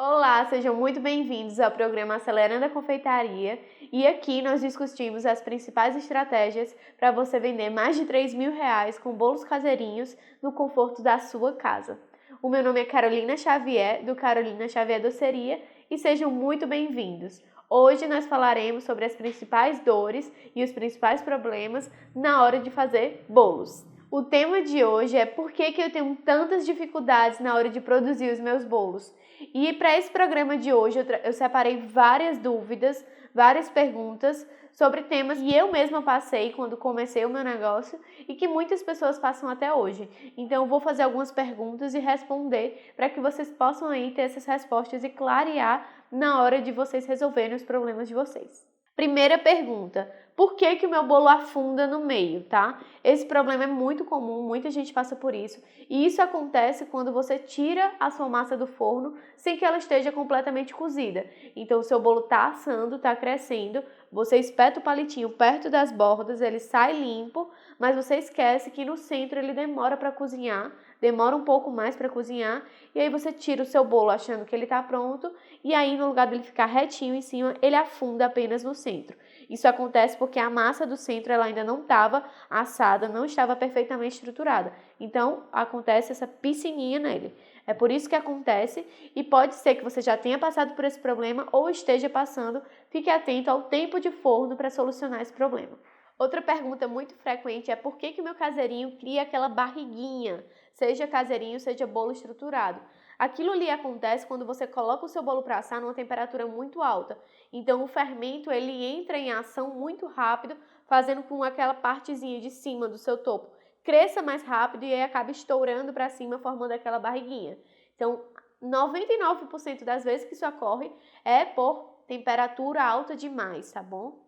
Olá, sejam muito bem-vindos ao programa Acelerando a Confeitaria e aqui nós discutimos as principais estratégias para você vender mais de R$ 3.000 com bolos caseirinhos no conforto da sua casa. O meu nome é Carolina Xavier, do Carolina Xavier Doceria, e sejam muito bem-vindos. Hoje nós falaremos sobre as principais dores e os principais problemas na hora de fazer bolos. O tema de hoje é por que eu tenho tantas dificuldades na hora de produzir os meus bolos. E para esse programa de hoje eu separei várias dúvidas, várias perguntas sobre temas que eu mesma passei quando comecei o meu negócio e que muitas pessoas passam até hoje. Então eu vou fazer algumas perguntas e responder para que vocês possam aí ter essas respostas e clarear na hora de vocês resolverem os problemas de vocês. Primeira pergunta, por que o meu bolo afunda no meio, tá? Esse problema é muito comum, muita gente passa por isso. E isso acontece quando você tira a sua massa do forno sem que ela esteja completamente cozida. Então o seu bolo tá assando, tá crescendo, você espeta o palitinho perto das bordas, ele sai limpo, mas você esquece que no centro ele demora para cozinhar, demora um pouco mais para cozinhar, e aí você tira o seu bolo achando que ele tá pronto, e aí no lugar dele ficar retinho em cima, ele afunda apenas no centro. Isso acontece porque a massa do centro ela ainda não estava assada, não estava perfeitamente estruturada. Então, acontece essa piscininha nele. É por isso que acontece e pode ser que você já tenha passado por esse problema ou esteja passando. Fique atento ao tempo de forno para solucionar esse problema. Outra pergunta muito frequente é por que o meu caseirinho cria aquela barriguinha, seja caseirinho, seja bolo estruturado. Aquilo ali acontece quando você coloca o seu bolo para assar numa temperatura muito alta. Então o fermento ele entra em ação muito rápido, fazendo com que aquela partezinha de cima do seu topo cresça mais rápido e aí acaba estourando para cima, formando aquela barriguinha. Então 99% das vezes que isso ocorre é por temperatura alta demais, tá bom?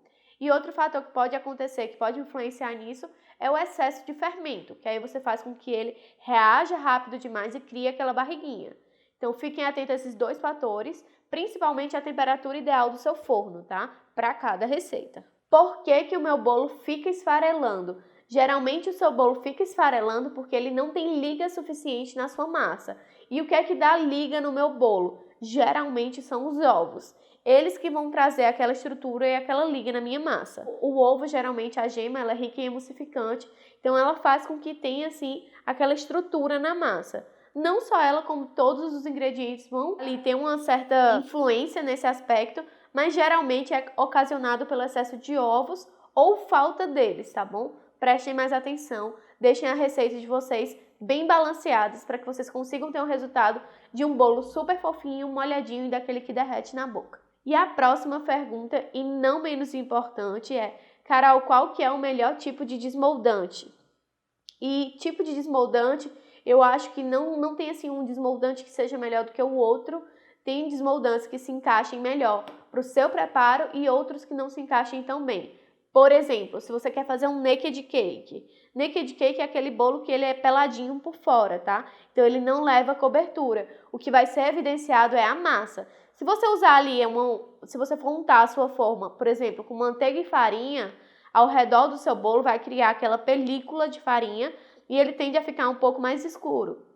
E outro fator que pode acontecer, que pode influenciar nisso, é o excesso de fermento, que aí você faz com que ele reaja rápido demais e crie aquela barriguinha. Então fiquem atentos a esses dois fatores, principalmente a temperatura ideal do seu forno, tá? Para cada receita. Por que o meu bolo fica esfarelando? Geralmente o seu bolo fica esfarelando porque ele não tem liga suficiente na sua massa. E o que é que dá liga no meu bolo? Geralmente são os ovos. Eles que vão trazer aquela estrutura e aquela liga na minha massa. O ovo, geralmente, a gema, ela é rica em emulsificante, então ela faz com que tenha, assim, aquela estrutura na massa. Não só ela, como todos os ingredientes vão ali ter uma certa influência nesse aspecto, mas geralmente é ocasionado pelo excesso de ovos ou falta deles, tá bom? Prestem mais atenção, deixem a receita de vocês bem balanceadas para que vocês consigam ter um resultado de um bolo super fofinho, molhadinho e daquele que derrete na boca. E a próxima pergunta, e não menos importante, é: Carol, qual que é o melhor tipo de desmoldante? E tipo de desmoldante, eu acho que não tem assim um desmoldante que seja melhor do que o outro. Tem desmoldantes que se encaixem melhor para o seu preparo e outros que não se encaixem tão bem. Por exemplo, se você quer fazer um naked cake. Naked cake é aquele bolo que ele é peladinho por fora, tá? Então ele não leva cobertura. O que vai ser evidenciado é a massa. Se você usar ali, se você for untar a sua forma, por exemplo, com manteiga e farinha, ao redor do seu bolo vai criar aquela película de farinha e ele tende a ficar um pouco mais escuro.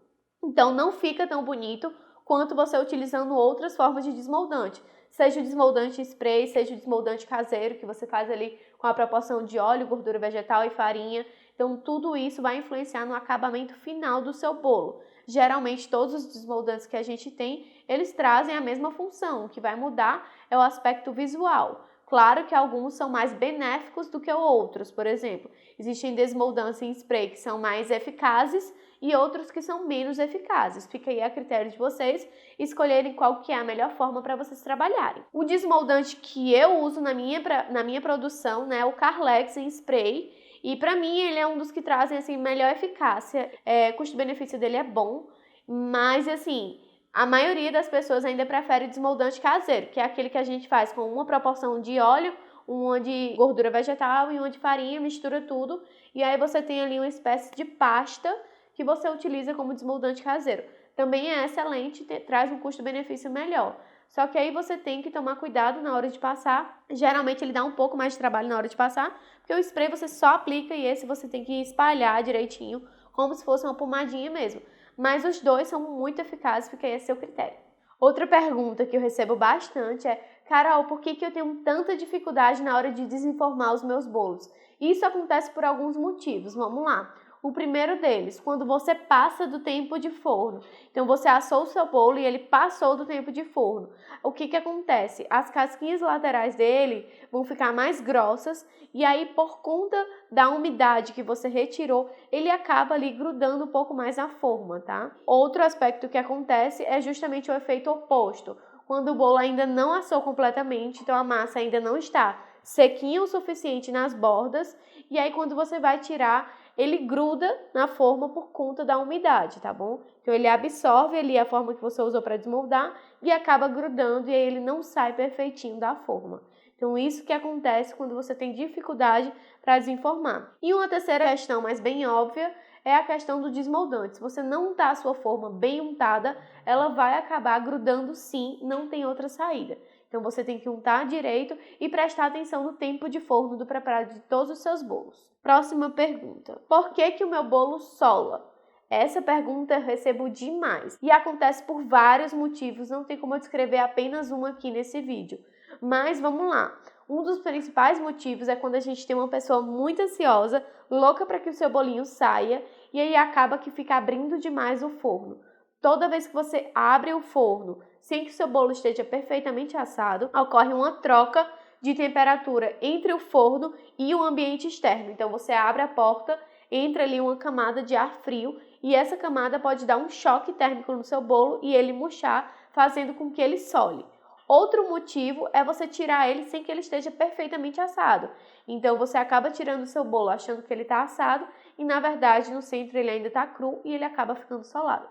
Então não fica tão bonito quanto você utilizando outras formas de desmoldante. Seja o desmoldante spray, seja o desmoldante caseiro, que você faz ali com a proporção de óleo, gordura vegetal e farinha. Então tudo isso vai influenciar no acabamento final do seu bolo. Geralmente todos os desmoldantes que a gente tem, eles trazem a mesma função. O que vai mudar é o aspecto visual. Claro que alguns são mais benéficos do que outros. Por exemplo, existem desmoldantes em spray que são mais eficazes e outros que são menos eficazes. Fica aí a critério de vocês escolherem qual que é a melhor forma para vocês trabalharem. O desmoldante que eu uso na minha produção, né, é o Carlex em spray. E para mim ele é um dos que trazem assim melhor eficácia. Custo-benefício dele é bom, mas assim, a maioria das pessoas ainda prefere desmoldante caseiro, que é aquele que a gente faz com uma proporção de óleo, uma de gordura vegetal e uma de farinha, mistura tudo. E aí você tem ali uma espécie de pasta que você utiliza como desmoldante caseiro. Também é excelente, traz um custo-benefício melhor. Só que aí você tem que tomar cuidado na hora de passar. Geralmente ele dá um pouco mais de trabalho na hora de passar, porque o spray você só aplica e esse você tem que espalhar direitinho, como se fosse uma pomadinha mesmo. Mas os dois são muito eficazes, fica aí a seu critério. Outra pergunta que eu recebo bastante é: Carol, por que eu tenho tanta dificuldade na hora de desenformar os meus bolos? Isso acontece por alguns motivos. Vamos lá. O primeiro deles, quando você passa do tempo de forno. Então, você assou o seu bolo e ele passou do tempo de forno. O que acontece? As casquinhas laterais dele vão ficar mais grossas e aí, por conta da umidade que você retirou, ele acaba ali grudando um pouco mais na forma, tá? Outro aspecto que acontece é justamente o efeito oposto. Quando o bolo ainda não assou completamente, então a massa ainda não está sequinha o suficiente nas bordas, e aí quando você vai tirar, ele gruda na forma por conta da umidade, tá bom? Então ele absorve ali a forma que você usou para desmoldar e acaba grudando e aí ele não sai perfeitinho da forma. Então isso que acontece quando você tem dificuldade para desenformar. E uma terceira questão, mas bem óbvia, é a questão do desmoldante. Se você não untar a sua forma bem untada, ela vai acabar grudando sim, não tem outra saída. Então você tem que untar direito e prestar atenção no tempo de forno do preparo de todos os seus bolos. Próxima pergunta. Por que o meu bolo sola? Essa pergunta eu recebo demais e acontece por vários motivos, não tem como eu descrever apenas um aqui nesse vídeo. Mas vamos lá. Um dos principais motivos é quando a gente tem uma pessoa muito ansiosa, louca para que o seu bolinho saia e aí acaba que fica abrindo demais o forno. Toda vez que você abre o forno sem que o seu bolo esteja perfeitamente assado, ocorre uma troca de temperatura entre o forno e o ambiente externo. Então você abre a porta, entra ali uma camada de ar frio e essa camada pode dar um choque térmico no seu bolo e ele murchar, fazendo com que ele sole. Outro motivo é você tirar ele sem que ele esteja perfeitamente assado. Então você acaba tirando o seu bolo achando que ele está assado e na verdade no centro ele ainda está cru e ele acaba ficando solado.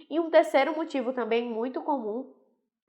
E um terceiro motivo também muito comum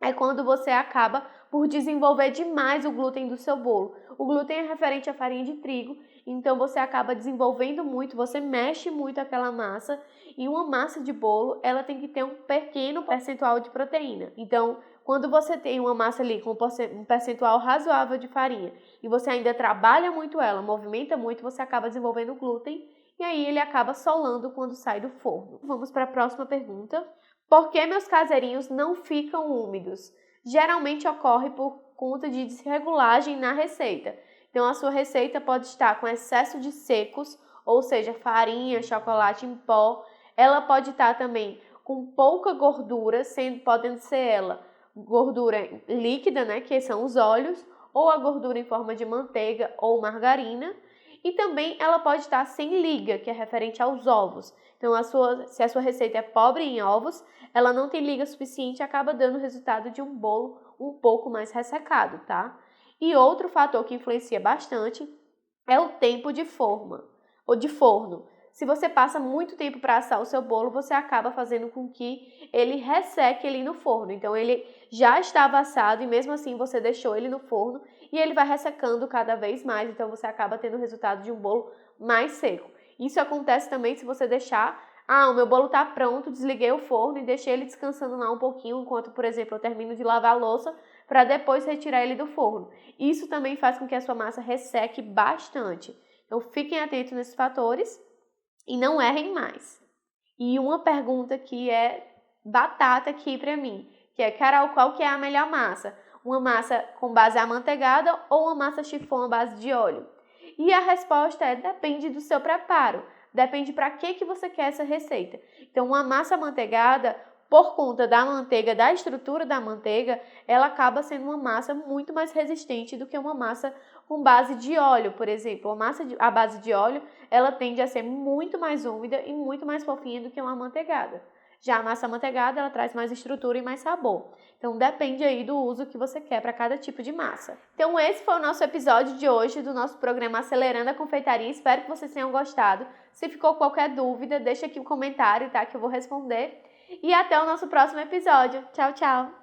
é quando você acaba por desenvolver demais o glúten do seu bolo. O glúten é referente à farinha de trigo, então você acaba desenvolvendo muito, você mexe muito aquela massa e uma massa de bolo, ela tem que ter um pequeno percentual de proteína. Então, quando você tem uma massa ali com um percentual razoável de farinha e você ainda trabalha muito ela, movimenta muito, você acaba desenvolvendo glúten e aí ele acaba solando quando sai do forno. Vamos para a próxima pergunta. Por que meus caseirinhos não ficam úmidos? Geralmente ocorre por conta de desregulagem na receita. Então a sua receita pode estar com excesso de secos, ou seja, farinha, chocolate em pó. Ela pode estar também com pouca gordura, podendo ser ela gordura líquida, né, que são os óleos, ou a gordura em forma de manteiga ou margarina. E também ela pode estar sem liga, que é referente aos ovos. Então, se a sua receita é pobre em ovos, ela não tem liga suficiente e acaba dando o resultado de um bolo um pouco mais ressecado, tá? E outro fator que influencia bastante é o tempo de forno. Se você passa muito tempo para assar o seu bolo, você acaba fazendo com que ele resseque ali no forno. Então, ele já estava assado e mesmo assim você deixou ele no forno e ele vai ressecando cada vez mais. Então, você acaba tendo o resultado de um bolo mais seco. Isso acontece também se você deixar, o meu bolo está pronto, desliguei o forno e deixei ele descansando lá um pouquinho, enquanto, por exemplo, eu termino de lavar a louça para depois retirar ele do forno. Isso também faz com que a sua massa resseque bastante. Então, fiquem atentos nesses fatores e não errem mais. E uma pergunta que é batata aqui para mim, que é, Carol, qual que é a melhor massa? Uma massa com base amanteigada ou uma massa chiffon à base de óleo? E a resposta é, depende do seu preparo, depende para que você quer essa receita. Então, uma massa amanteigada, por conta da manteiga, da estrutura da manteiga, ela acaba sendo uma massa muito mais resistente do que uma massa com base de óleo, por exemplo. Uma massa à base de óleo, ela tende a ser muito mais úmida e muito mais fofinha do que uma amanteigada. Já a massa amanteigada, ela traz mais estrutura e mais sabor. Então, depende aí do uso que você quer para cada tipo de massa. Então, esse foi o nosso episódio de hoje do nosso programa Acelerando a Confeitaria. Espero que vocês tenham gostado. Se ficou qualquer dúvida, deixa aqui um comentário, tá? Que eu vou responder. E até o nosso próximo episódio. Tchau, tchau!